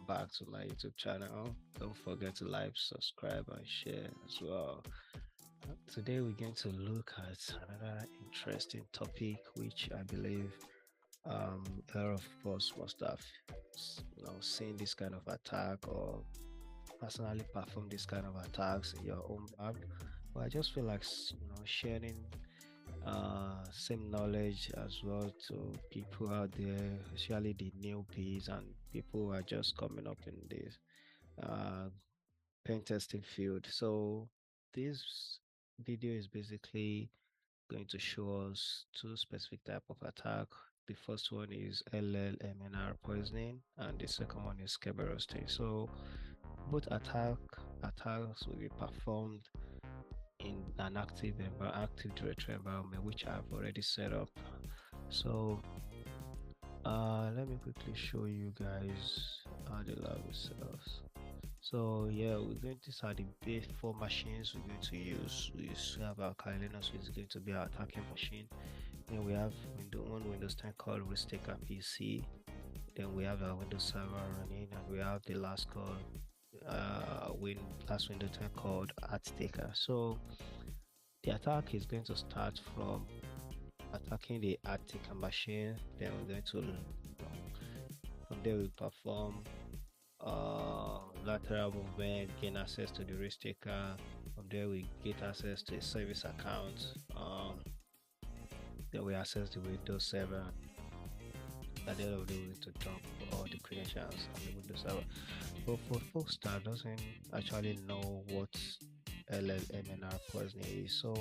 back to my YouTube channel. Don't forget to like, subscribe, and share as well. Today we're going to look at another interesting topic, which I believe a lot of us must have, seen this kind of attack or personally perform this kind of attacks in your own back. But I just feel like sharing same knowledge as well to people out there, especially the newbies and people who are just coming up in this uh, pen testing field. So this video is basically going to show us two specific type of attack. The first one is LLMNR poisoning, and the second one is Kerberoasting. So both attacks will be performed in an active directory environment, which I've already set up. So let me quickly show you guys how the lab is set up. So yeah, these are the base four machines we're going to use. We have our Kali Linux, which is going to be our attacking machine. Then we have Windows 10 called Risk-Taker PC. Then we have our Windows Server running, and we have the last call last Windows 10 called ArtTaker. So the attack is going to start from attacking the ArtTaker machine. Then we're going to from there we perform lateral movement, gain access to the risk taker. From there we get access to a service account. Then we access the Windows server. At the end of the day, we need to dump all the credentials on the Windows server. But for folks that doesn't actually know what LLMNR poisoning is, so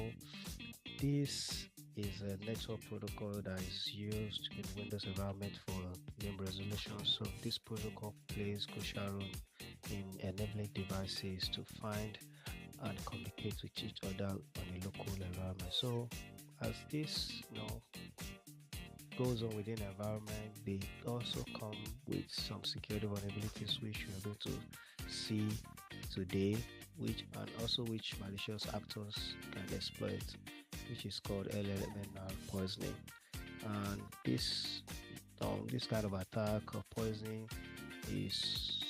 this is a network protocol that is used in Windows environment for name resolution. So this protocol plays crucial role in enabling devices to find and communicate with each other on a local environment. So as this goes on within the environment, they also come with some security vulnerabilities which we are going to see today, which malicious actors can exploit, which is called LLMNR poisoning. And this kind of attack or poisoning is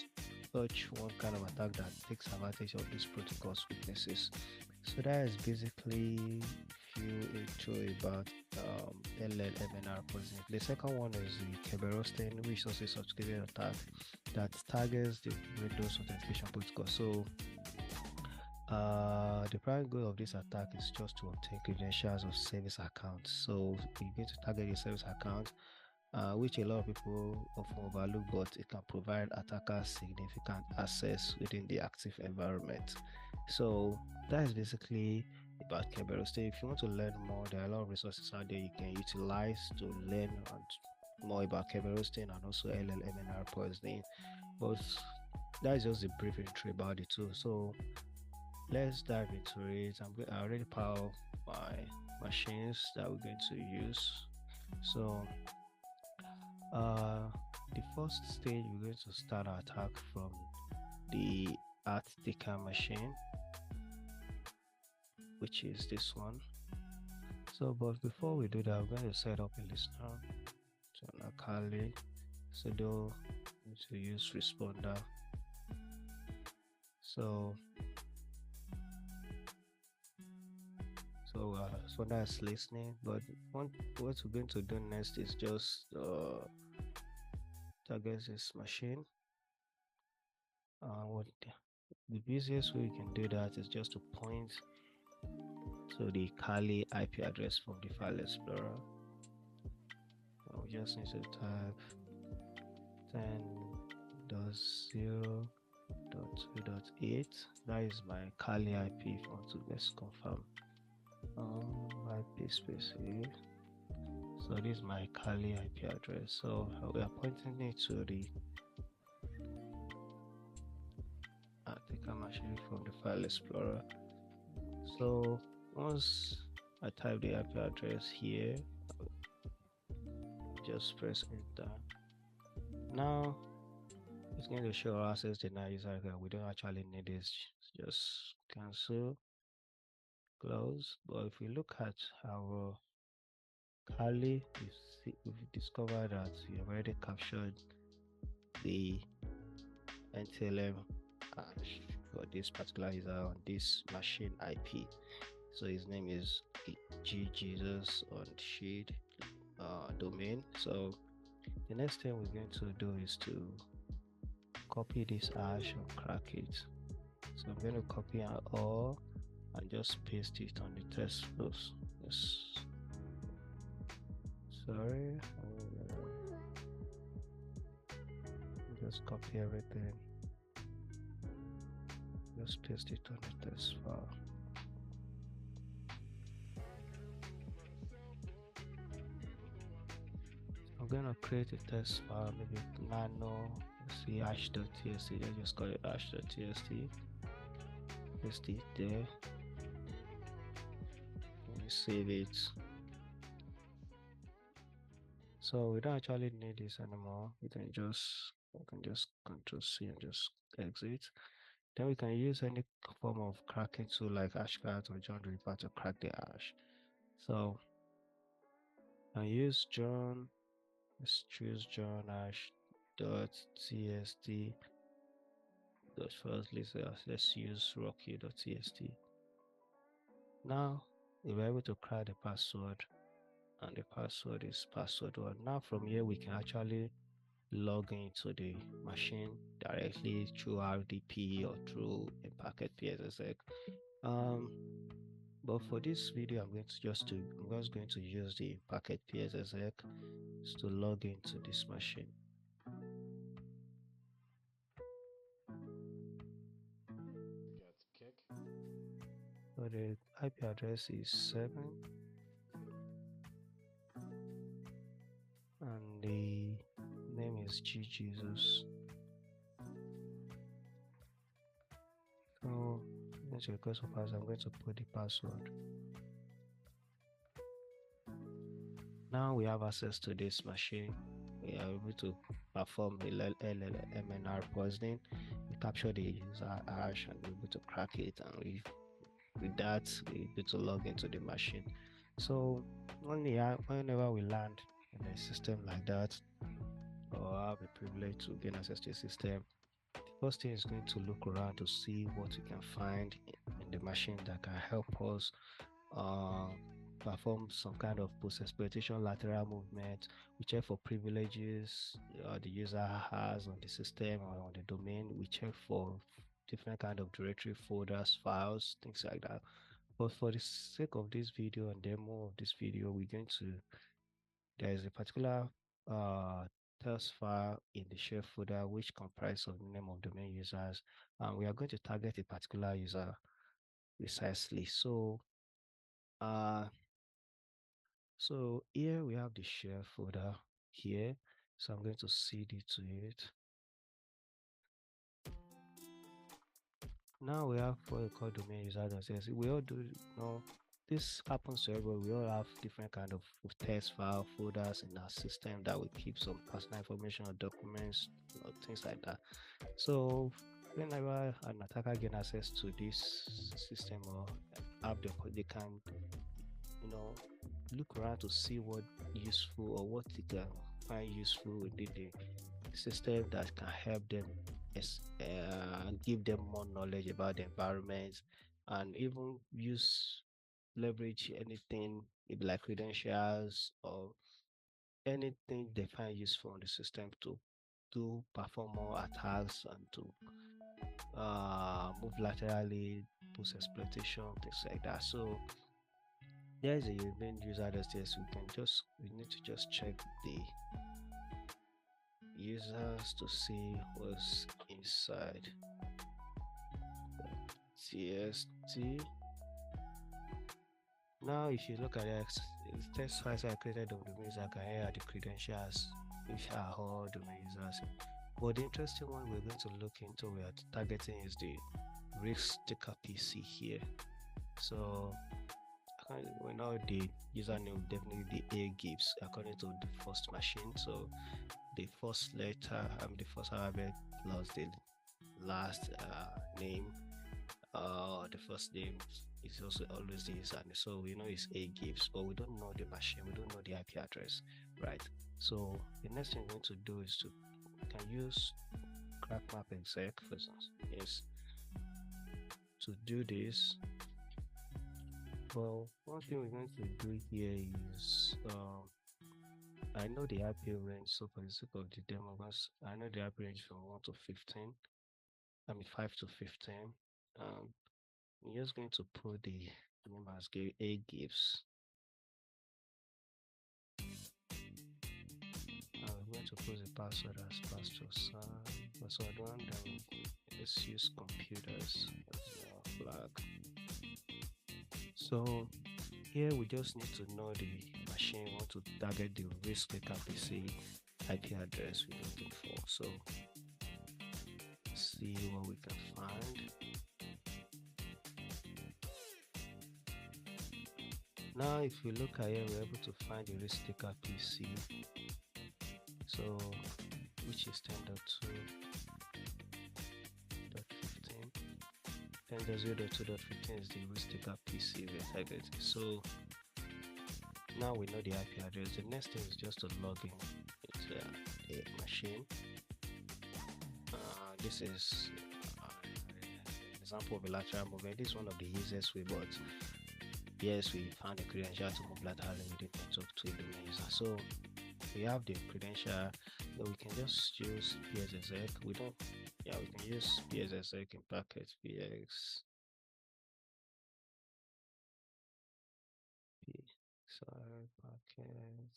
such one kind of attack that takes advantage of this protocol's weaknesses. So that is basically few intro about LLMNR poisoning. The second one is the Kerberoasting, which is also a subscription attack that targets the Windows authentication protocol. So the primary goal of this attack is just to obtain credentials of service accounts. So you're going to target your service account, which a lot of people often overlook, but it can provide attackers significant access within the active environment. So that is basically about Kerberoasting. If you want to learn more, there are a lot of resources out there you can utilize to learn more about Kerberoasting and also LLMNR poisoning. But that is just a brief intro about the two. So let's dive into it. I already power my machines that we're going to use. So the first stage, we're going to start our attack from the ArtTaker machine, which is this one. So but before we do that, I'm going to set up a listener to an Kali sudo to use responder. So that's listening. But what we're going to do next is just target this machine. What the easiest way we can do that is just to point to the Kali IP address from the file explorer. We just need to type 10.0.2.8. That is my Kali IP. If you want to just confirm IP space here. So this is my Kali IP address. So we are pointing it to the ArtTaker machine from the file explorer. So once I type the IP address here, just press enter. Now it's going to show access denied user. We don't actually need this, just cancel, close. But if we look at our Kali, we've discovered that we have already captured the NTLM hash for this particular user on this machine IP. So his name is G Jesus on sheet domain. So the next thing we're going to do is to copy this hash and crack it. So I'm going to copy it all and just paste it on the test flows. Yes. Sorry. Just copy everything. Just paste it on the test file. I'm gonna create a test file, maybe nano, let's see, hash.txt. Let's just call it hash.txt. Paste it there. Let me save it. So we don't actually need this anymore. We can just Control C and just exit. Then we can use any form of cracking tool like hashcat or John Reaper to crack the hash. So I use John. Let's choose John hash dot tst. Firstly, let's use rocky.txt. Now we're able to crack the password, and the password is password1. Now from here we can actually log into the machine directly through RDP or through a packet PSSX. But for this video, I'm just going to use the packet PSSX to log into this machine. So the IP address is 7 and the name is G Jesus. So let's request for password. I'm going to put the password. Now we have access to this machine. We are able to perform the LLMNR poisoning. We capture the user hash and we're able to crack it, and with that we're able to log into the machine. So whenever we land in a system like that, or have a privilege to gain access to a system, the first thing is going to look around to see what we can find in the machine that can help us perform some kind of post-exploitation lateral movement. We check for privileges the user has on the system or on the domain. We check for different kind of directory folders, files, things like that. But for the sake of this video and demo of this video, there is a particular test file in the share folder which comprises of the name of domain users, and we are going to target a particular user precisely. So here we have the share folder here. So I'm going to cd to it. Now we have what we call domain user.txt. We all do know this happens to everybody. We all have different kind of test file folders in our system that we keep some personal information or documents, things like that. So whenever an attacker gain access to this system or app, they can look around to see what useful or what they can find useful within the system that can help them give them more knowledge about the environment, and even leverage anything like credentials or anything they find useful on the system to perform more attacks and to move laterally, post exploitation, things like that. So there is a main user.txt. We need to just check the users to see what's inside tst. Now if you look at the test files I created of domain users, I can hear the credentials which are all domain users. But the interesting one we're going to look into, we are targeting, is the risk sticker PC here. So we know the username will definitely be A gives according to the first machine. So the first letter, the first alphabet plus the last name, the first name is also always the username. So we know it's A gives, but we don't know the machine, we don't know the IP address, right? So the next thing we're going to do is to use crack map exec, for instance, is to do this. Well, one thing we're going to do here is I know the IP range, so for the sake of the demo, I know the IP range from 1 to 15. I mean 5 to 15. Um, I'm just going to put the name as A gives. I'm going to put the password as password one. Then let's use computers as a flag. So here we just need to know the machine we want to target, the risk PC IP address we're looking for. So see what we can find. Now if you look at here, we're able to find the risk taker PC. So which is 10.2.15. 10.0.2.15 is the risk taker PC we're targeting. So now we know the IP address. The next thing is just to log in into a machine. This is an example of a lateral movement. This is one of the easiest way, but yes, we found a credential to move laterally within network to a domain user. So we have the credential, so we can just use PSSX. We can use PSSX in packet PX. Sorry, packet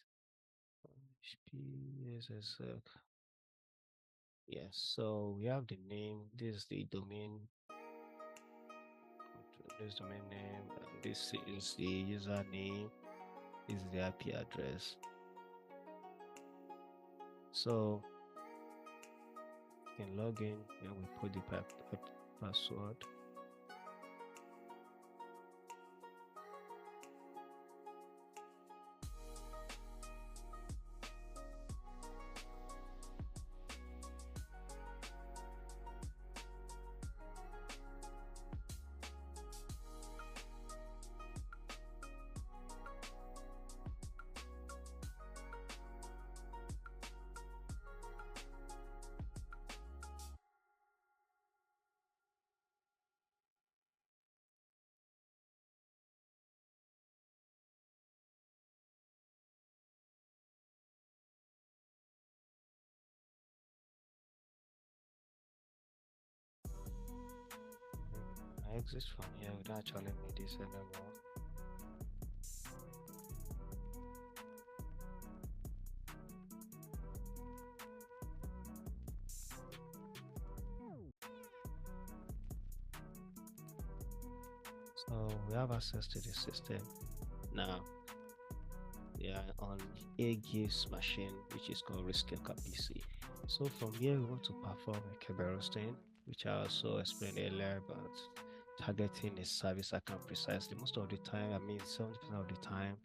PSSX. Yes, so we have the name. This is the domain. This domain name. And this is the username. This is the IP address. So you can log in, and we put the password. I exit from here. We don't actually need this anymore. So we have access to the system now. We are on a gives machine, which is called Riskeka PC. So from here, we want to perform a Kerberoasting, which I also explained earlier about targeting a service account precisely. Most of the time, I mean 70% of the time,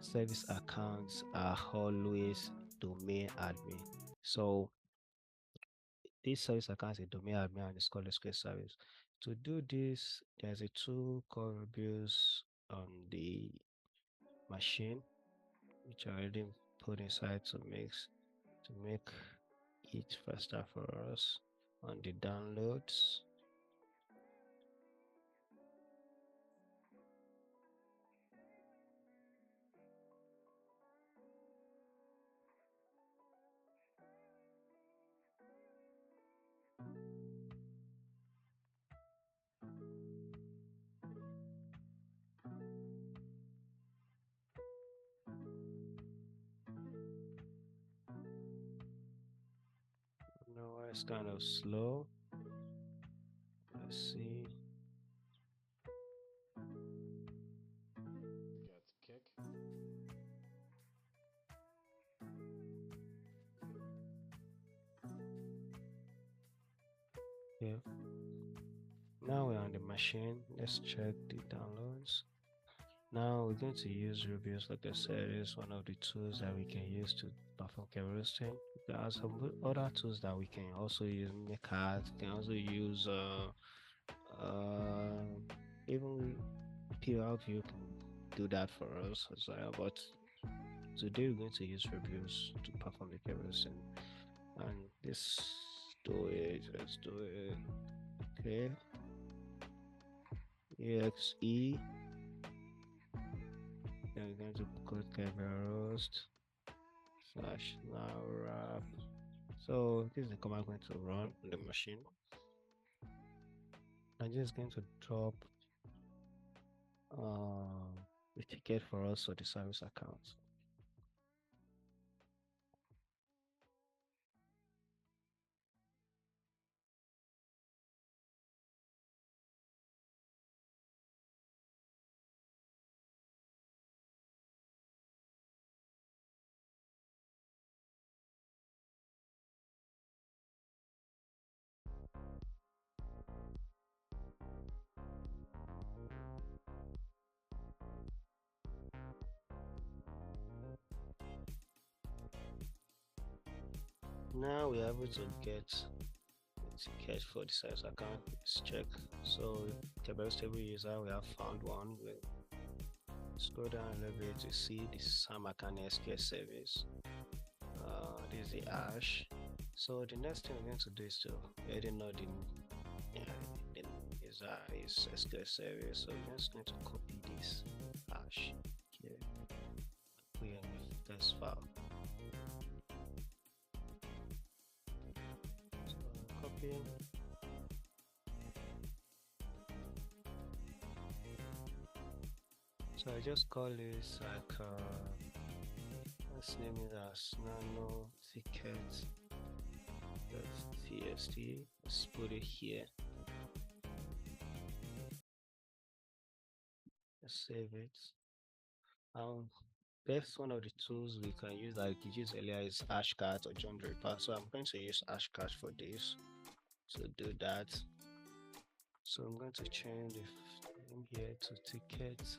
service accounts are always domain admin. So this service account is a domain admin and it's called SQL service. To do this, there's a tool called Reviews on the machine, which I already put inside to make it faster for us on the downloads. No, it's kind of slow. Let's see. Get kick. Yeah. Now we're on the machine. Let's check the downloads. Now we're going to use reviews. Like I said, it's one of the tools that we can use to perform Kerberoasting. There are some other tools that we can also use. Makeart, can also use even PLView can do that for us as well. But today we're going to use reviews to perform the Kerberoasting, and this storage Let's do it. Okay. EXE. Then we're going to put Kerberoast slash now wrap. So this is the command going to run on the machine. I'm just going to drop the ticket for us for the service account. Now we're able to get the ticket for the service account. Let's check. So table stable user, we have found one. We'll scroll down a little bit to see the SAM account SQL service. This is the hash. So the next thing we're going to do is to already know the is SQL service. So we're just going to copy this hash here. Put in the test file. So copy. So I just call this like let's name it as nano ticket txt. Let's put it here. Let's save it. That's one of the tools we can use like you used earlier is hashcat or John Draper. So I'm going to use hashcat for this. So do that. So I'm going to change the name here to ticket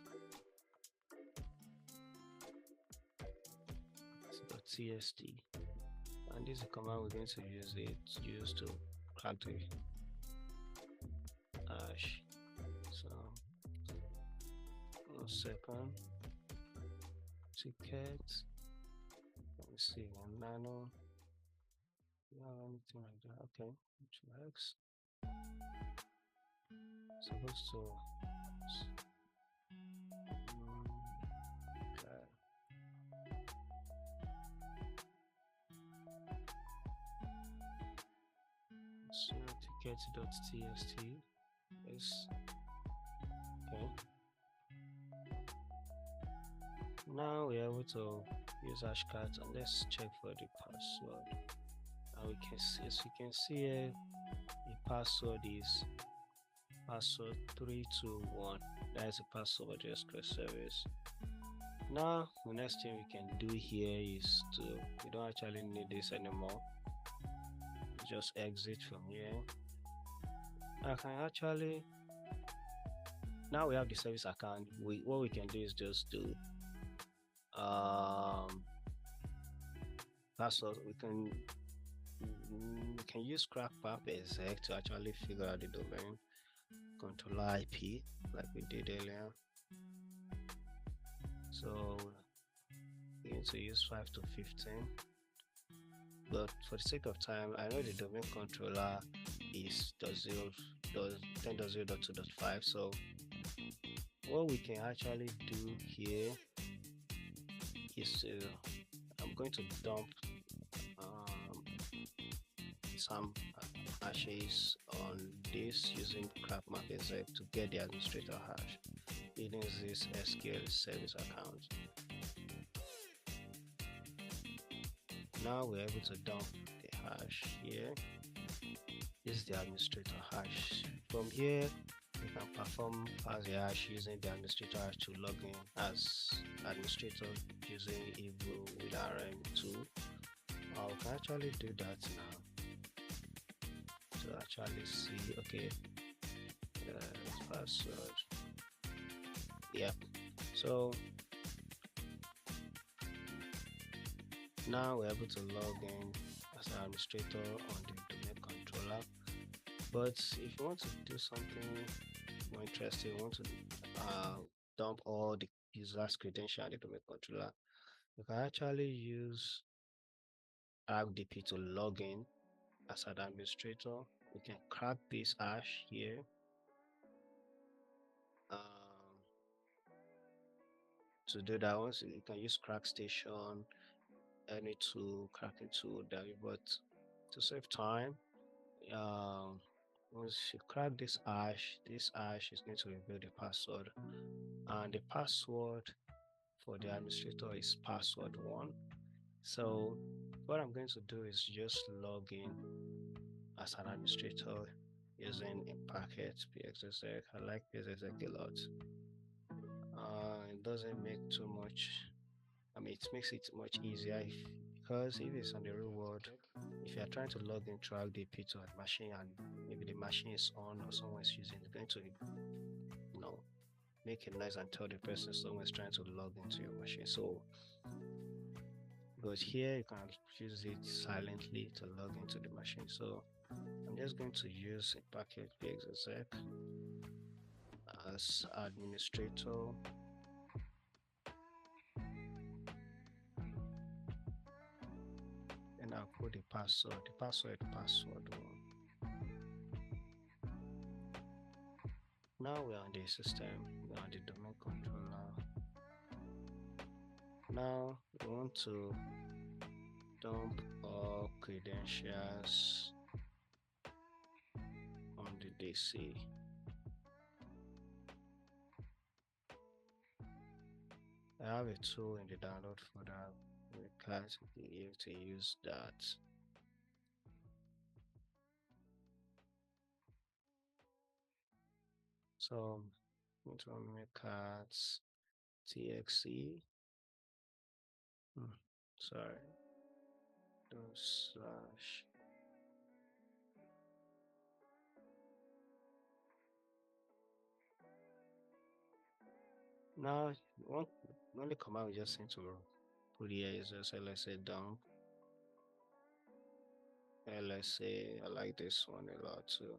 txt. And this is the command we're going to use to crack the hash. So 1 second. Ticket. Let me see one nano. Anything like that. Okay, which works. Supposed to okay. So ticket.txt is okay. Now we're able to use hashcat and let's check for the password. And we can see, as you can see here, the password is password 321. That is the password of the SQL service. Now the next thing we can do here is to we don't actually need this anymore. Just exit from here. I can actually now we have the service account. What we can do is just do password. We can use crackpap exec to actually figure out the domain controller IP like we did earlier. So we're going to use 5 to 15, but for the sake of time, I know the domain controller is 10.0.2.5. So what we can actually do here is I'm going to dump some hashes on this using crackmap exec to get the administrator hash using this SQL service account. Now we're able to dump the hash here. This is the administrator hash. From here, we can perform pass the hash using the administrator hash to log in as administrator using Evo with RM2. We can actually do that now to actually see. Okay, password. Yeah. So now we're able to log in as an administrator on the domain controller. But if you want to do something more interesting, you want to dump all the user's credential on the domain controller, you can actually use RDP to log in as an administrator, we can crack this hash here. To do that, once you can use crack station, any tool, cracking tool that you, but to save time, um, once you crack this hash is going to reveal the password, and the password for the administrator is password one. So what I'm going to do is just log in as an administrator using in packet pxexec. I like pxexec a lot. It doesn't make too much. I mean, it makes it much easier because if it's on the real world, if you are trying to log in throughout the P2 at machine and maybe the machine is on or someone is using, it's going to, you know, make it nice and tell the person someone is trying to log into your machine. So, but here you can use it silently to log into the machine. So I'm just going to use a packet pxexec as administrator. And I'll put the password one. Now we're on the system, we're on the domain controller. Now we want to dump all credentials on the DC. I have a tool in the download folder with class you to use that. So I'm going to make cards txe. Sorry, do slash. Now, only command we just need to put here is just LSA dump. LSA, I like this one a lot too.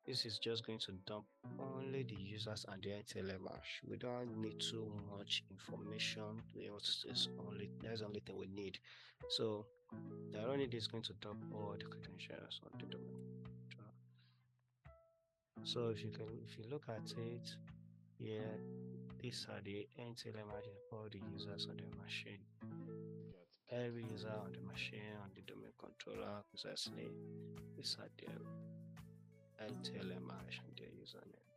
This is just going to dump only the users and their NTLM hash. We don't need too much information. That's the only thing we need. So the only is going to dump all the credentials on the domain. So if you look at it here, these are the NTLM hashes of all the users on the machine. Every user on the machine on the domain controller precisely these are their NTLM hash and their username.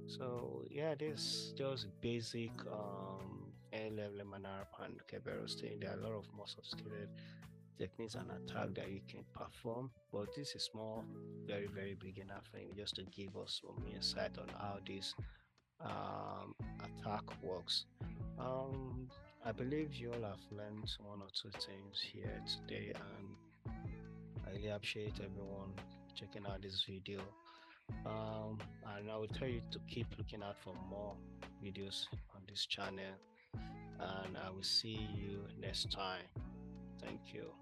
So yeah, this just basic A-level manner and Kerberoasting. There are a lot of more sophisticated techniques and attack that you can perform, but this is more very beginner thing just to give us some insight on how this attack works. I believe you all have learned one or two things here today, and I really appreciate everyone checking out this video. And I will tell you to keep looking out for more videos on this channel, and I will see you next time. Thank you.